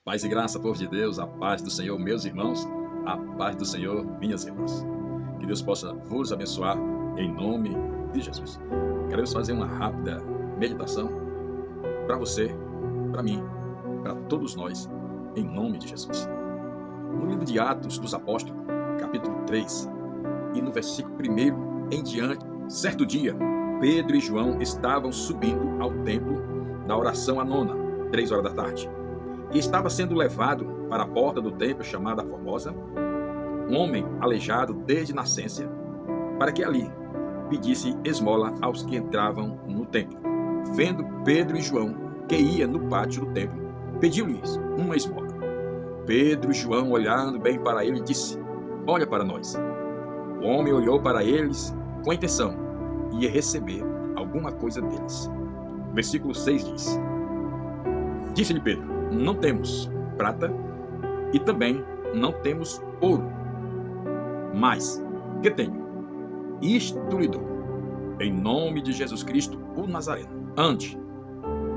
Paz e graça, povo de Deus, a paz do Senhor, meus irmãos, a paz do Senhor, minhas irmãs. Que Deus possa vos abençoar em nome de Jesus. Queremos fazer uma rápida meditação para você, para mim, para todos nós, em nome de Jesus. No livro de Atos dos Apóstolos, capítulo 3, e no versículo 1 em diante, certo dia, Pedro e João estavam subindo ao templo da oração à nona, 3 horas da tarde. E estava sendo levado para a porta do templo chamada Formosa, um homem aleijado desde nascença, para que ali pedisse esmola aos que entravam no templo. Vendo Pedro e João que ia no pátio do templo, pediu-lhes uma esmola. Pedro e João, olhando bem para ele, disse: olha para nós. O homem olhou para eles com a intenção de ia receber alguma coisa deles. Versículo 6 diz: disse-lhe Pedro: não temos prata e também não temos ouro, mas que tenho, isto lhe dou. Em nome de Jesus Cristo, o Nazareno, ande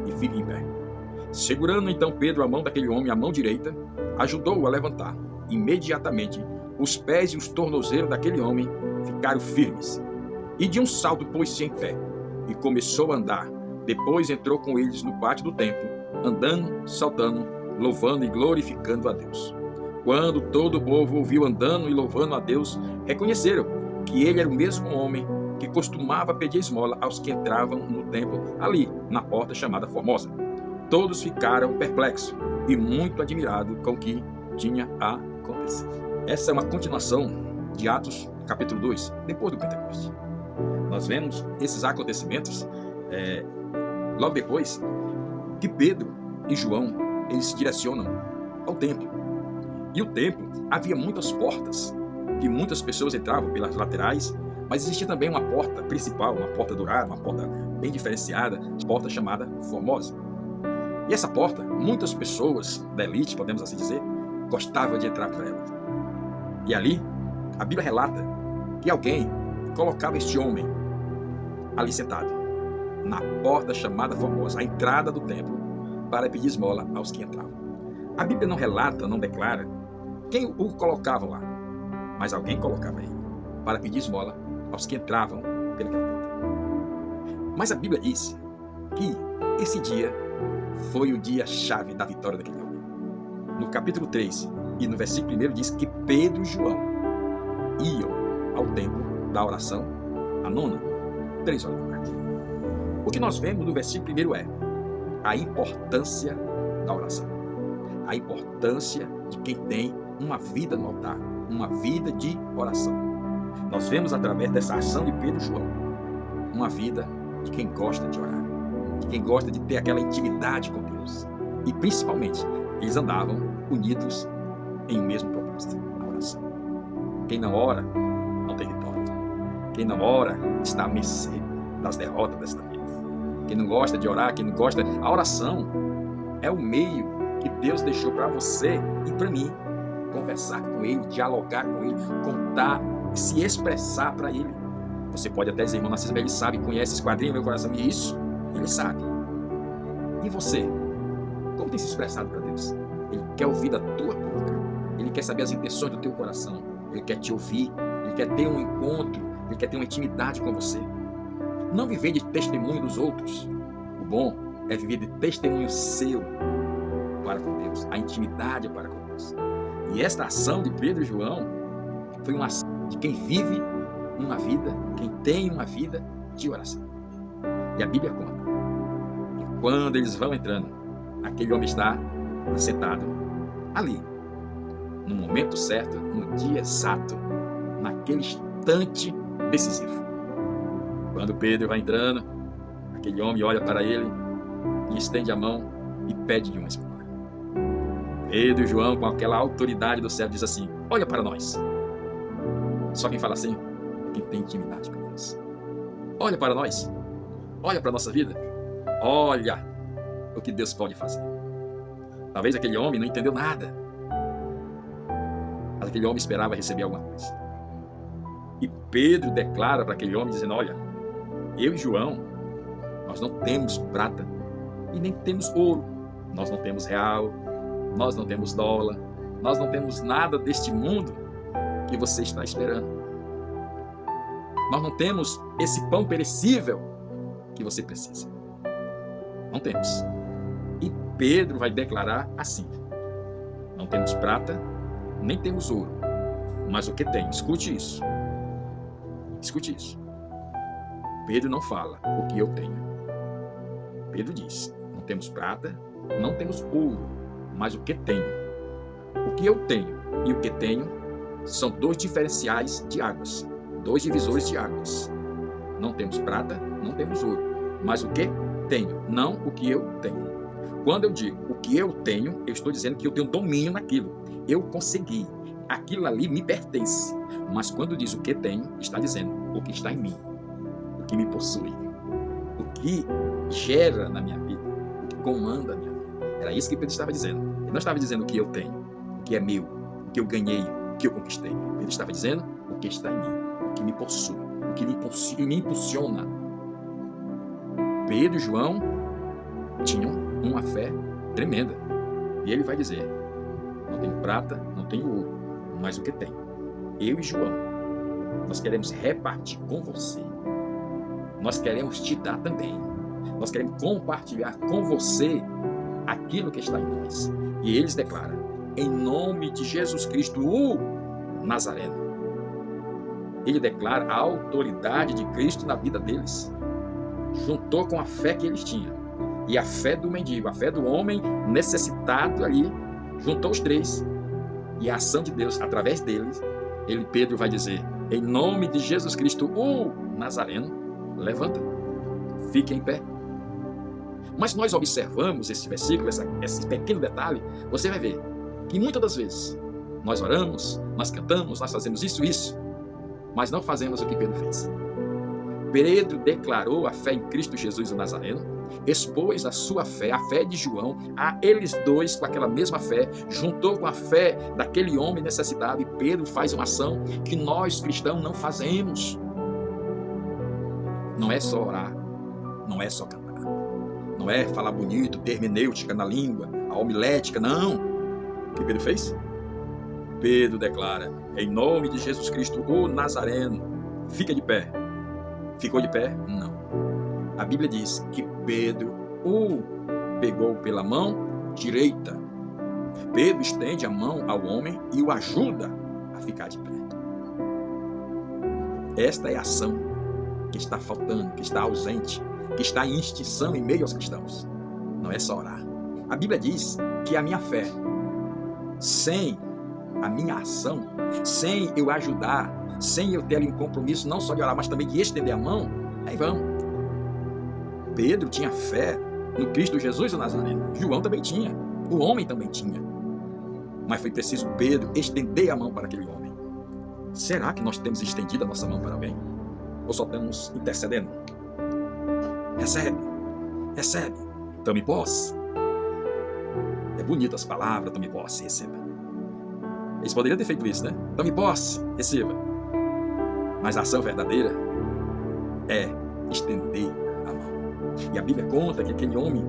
e fique em pé. Segurando então Pedro a mão daquele homem, a mão direita, ajudou-o a levantar. Imediatamente, os pés e os tornozelos daquele homem ficaram firmes. E de um salto pôs-se em pé e começou a andar. Depois entrou com eles no pátio do templo, andando, saltando, louvando e glorificando a Deus. Quando todo o povo ouviu andando e louvando a Deus, reconheceram que ele era o mesmo homem que costumava pedir esmola aos que entravam no templo, ali, na porta chamada Formosa. Todos ficaram perplexos e muito admirados com o que tinha acontecido. Essa é uma continuação de Atos, capítulo 2, depois do Pentecostes. Nós vemos esses acontecimentos logo depois que Pedro e João, eles se direcionam ao templo. E o templo havia muitas portas, que muitas pessoas entravam pelas laterais, mas existia também uma porta principal, uma porta dourada, uma porta bem diferenciada, porta chamada Formosa. E essa porta, muitas pessoas da elite, podemos assim dizer, gostavam de entrar por ela. E ali, a Bíblia relata que alguém colocava este homem ali sentado, na porta chamada Formosa, a entrada do templo, para pedir esmola aos que entravam. A Bíblia não relata, não declara quem o colocava lá, mas alguém colocava ele para pedir esmola aos que entravam pelaquela porta. Mas a Bíblia diz que esse dia foi o dia-chave da vitória daquele homem. No capítulo 3 e no versículo 1 diz que Pedro e João iam ao templo da oração, a nona, 3 horas da tarde. O que nós vemos no versículo 1 é a importância da oração. A importância de quem tem uma vida no altar, uma vida de oração. Nós vemos através dessa ação de Pedro e João uma vida de quem gosta de orar, de quem gosta de ter aquela intimidade com Deus. E principalmente, eles andavam unidos em um mesmo propósito, a oração. Quem não ora, não tem vitória. Quem não ora, está à mercê das derrotas desta vida. Quem não gosta de orar, quem não gosta... A oração é o meio que Deus deixou para você e para mim conversar com Ele, dialogar com Ele, contar, se expressar para Ele. Você pode até dizer: irmão Narciso, ele sabe, conhece esse quadrinho, meu coração. E isso, Ele sabe. E você? Como tem se expressado para Deus? Ele quer ouvir da tua boca. Ele quer saber as intenções do teu coração. Ele quer te ouvir. Ele quer ter um encontro. Ele quer ter uma intimidade com você. Não viver de testemunho dos outros. O bom é viver de testemunho seu para com Deus. A intimidade para com Deus. E esta ação de Pedro e João foi uma ação de quem vive uma vida, quem tem uma vida de oração. E a Bíblia conta que quando eles vão entrando, aquele homem está sentado ali, no momento certo, no dia exato, naquele instante decisivo. Quando Pedro vai entrando, aquele homem olha para ele e estende a mão e pede-lhe uma esmola. Pedro e João, com aquela autoridade do céu, diz assim: olha para nós. Só quem fala assim é quem tem intimidade com Deus. Olha para nós. Olha para a nossa vida. Olha o que Deus pode fazer. Talvez aquele homem não entendeu nada, mas aquele homem esperava receber alguma coisa. E Pedro declara para aquele homem, dizendo: olha, eu e João, nós não temos prata e nem temos ouro. Nós não temos real, nós não temos dólar, nós não temos nada deste mundo que você está esperando. Nós não temos esse pão perecível que você precisa. Não temos. E Pedro vai declarar assim: não temos prata, nem temos ouro, mas o que tem? Escute isso. Escute isso. Pedro não fala o que eu tenho. Pedro diz: não temos prata, não temos ouro, mas o que tenho. O que eu tenho e o que tenho são dois diferenciais de águas, dois divisores de águas. Não temos prata, não temos ouro, mas o que tenho, não o que eu tenho. Quando eu digo o que eu tenho, eu estou dizendo que eu tenho domínio naquilo. Eu consegui. Aquilo ali me pertence. Mas quando diz o que tenho, está dizendo o que está em mim, o que me possui, o que gera na minha vida, o que comanda a minha vida. Era isso que Pedro estava dizendo. Ele não estava dizendo o que eu tenho, o que é meu, o que eu ganhei, o que eu conquistei. Pedro estava dizendo o que está em mim, o que me possui, o que me impulsiona. Pedro e João tinham uma fé tremenda. E ele vai dizer: não tenho prata, não tenho ouro, mas o que tenho? Eu e João, nós queremos repartir com você. Nós queremos te dar também. Nós queremos compartilhar com você aquilo que está em nós. E eles declaram: em nome de Jesus Cristo, o Nazareno. Ele declara a autoridade de Cristo na vida deles. Juntou com a fé que eles tinham. E a fé do mendigo, a fé do homem necessitado ali, juntou os três. E a ação de Deus, através deles, Pedro vai dizer: em nome de Jesus Cristo, o Nazareno, levanta, fique em pé. Mas nós observamos esse versículo, esse pequeno detalhe, você vai ver que muitas das vezes nós oramos, nós cantamos, nós fazemos isso, mas não fazemos o que Pedro fez. Pedro declarou a fé em Cristo Jesus o Nazareno, expôs a sua fé, a fé de João, a eles dois com aquela mesma fé, juntou com a fé daquele homem necessitado, e Pedro faz uma ação que nós cristãos não fazemos. Não é só orar, não é só cantar, não é falar bonito, ter hermenêutica na língua, a homilética, não. O que Pedro fez? Pedro declara: em nome de Jesus Cristo, o Nazareno, fica de pé. Ficou de pé? Não. A Bíblia diz que Pedro o pegou pela mão direita. Pedro estende a mão ao homem e o ajuda a ficar de pé. Esta é a ação que está faltando, que está ausente, que está em extinção em meio aos cristãos. Não é só orar. A Bíblia diz que a minha fé, sem a minha ação, sem eu ajudar, sem eu ter ali um compromisso não só de orar, mas também de estender a mão, aí vamos. Pedro tinha fé no Cristo Jesus o Nazareno. João também tinha. O homem também tinha. Mas foi preciso Pedro estender a mão para aquele homem. Será que nós temos estendido a nossa mão para alguém? Ou só estamos intercedendo? Recebe. Recebe. Tome posse. É bonita as palavras, tome posse, receba. Eles poderiam ter feito isso, né? Tome posse, receba. Mas a ação verdadeira é estender a mão. E a Bíblia conta que aquele homem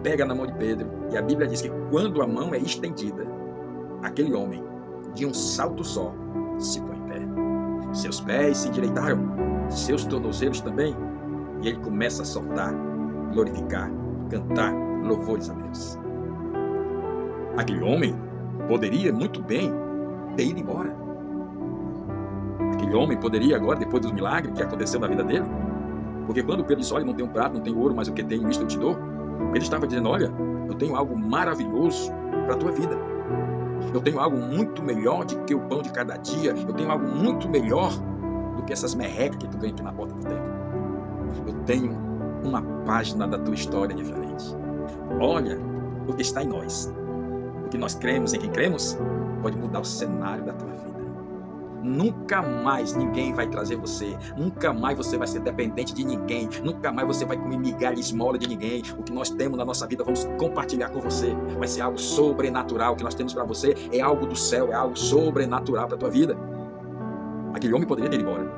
pega na mão de Pedro, e a Bíblia diz que quando a mão é estendida, aquele homem, de um salto só, se põe em pé. Seus pés se endireitaram, seus tornozelos também, e ele começa a soltar, glorificar, cantar louvores a Deus. Aquele homem poderia muito bem ter ido embora. Aquele homem poderia agora, depois dos milagres que aconteceu na vida dele, porque quando Pedro disse: olha, não tenho prata, não tenho ouro, mas o que tenho, isto eu te dou, ele estava dizendo: olha, eu tenho algo maravilhoso para a tua vida. Eu tenho algo muito melhor do que o pão de cada dia. Eu tenho algo muito melhor do que essas merrecas que tu ganha aqui na porta do templo. Eu tenho uma página da tua história diferente. Olha o que está em nós. O que nós cremos, em quem cremos, pode mudar o cenário da tua vida. Nunca mais ninguém vai trazer você. Nunca mais você vai ser dependente de ninguém. Nunca mais você vai comer migalha e esmola de ninguém. O que nós temos na nossa vida, vamos compartilhar com você. Vai ser algo sobrenatural. O que nós temos para você é algo do céu, é algo sobrenatural para a tua vida. Aquele homem poderia ter ido embora,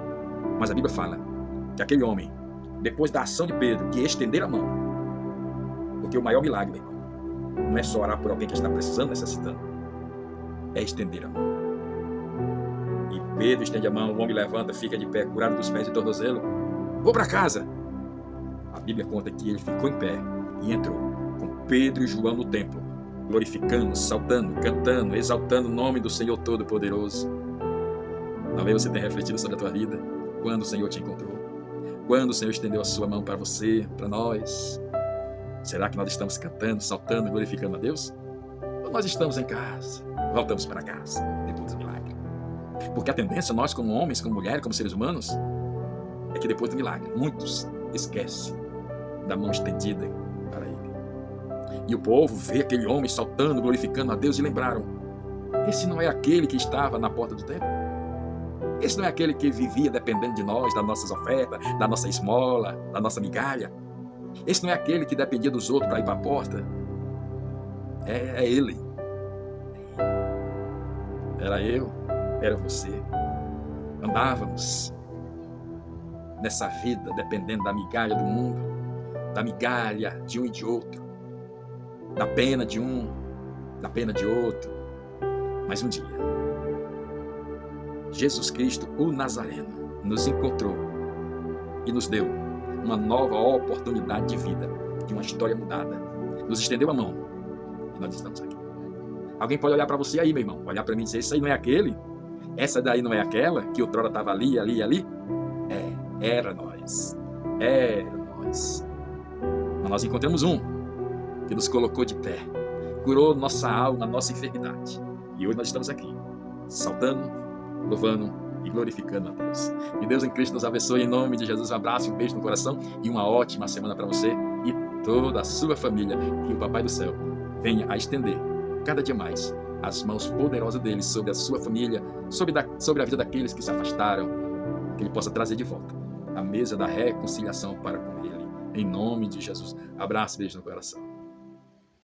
mas a Bíblia fala que aquele homem, depois da ação de Pedro, de estender a mão, porque o maior milagre, meu irmão, não é só orar por alguém que está precisando, necessitando, é estender a mão. E Pedro estende a mão, o homem levanta, fica de pé, curado dos pés e tornozelo. Vou para casa. A Bíblia conta que ele ficou em pé e entrou com Pedro e João no templo, glorificando, saltando, cantando, exaltando o nome do Senhor Todo-Poderoso. Talvez você tenha refletido sobre a tua vida, quando o Senhor te encontrou, quando o Senhor estendeu a sua mão para você, para nós. Será que nós estamos cantando, saltando, glorificando a Deus? Ou nós estamos em casa, voltamos para casa depois do milagre? Porque a tendência, nós como homens, como mulheres, como seres humanos, é que depois do milagre, muitos esquecem da mão estendida para Ele. E o povo vê aquele homem saltando, glorificando a Deus e lembraram: esse não é aquele que estava na porta do templo? Esse não é aquele que vivia dependendo de nós, das nossas ofertas, da nossa esmola, da nossa migalha? Esse não é aquele que dependia dos outros para ir para a porta? É ele. Era eu, era você. Andávamos nessa vida dependendo da migalha do mundo, da migalha de um e de outro, da pena de um, da pena de outro. Mas um dia, Jesus Cristo, o Nazareno, nos encontrou e nos deu uma nova oportunidade de vida, de uma história mudada. Nos estendeu a mão e nós estamos aqui. Alguém pode olhar para você aí, meu irmão, olhar para mim e dizer: esse aí não é aquele? Essa daí não é aquela que outrora estava ali, ali, ali? Era nós. Era nós. Mas nós encontramos um que nos colocou de pé, curou nossa alma, nossa enfermidade. E hoje nós estamos aqui, saltando, louvando e glorificando a Deus. Que Deus em Cristo nos abençoe, em nome de Jesus. Um abraço, um beijo no coração e uma ótima semana para você e toda a sua família. Que o Papai do Céu venha a estender cada dia mais as mãos poderosas dele sobre a sua família, sobre a vida daqueles que se afastaram, que ele possa trazer de volta a mesa da reconciliação para com ele. Em nome de Jesus. Abraço, beijo no coração.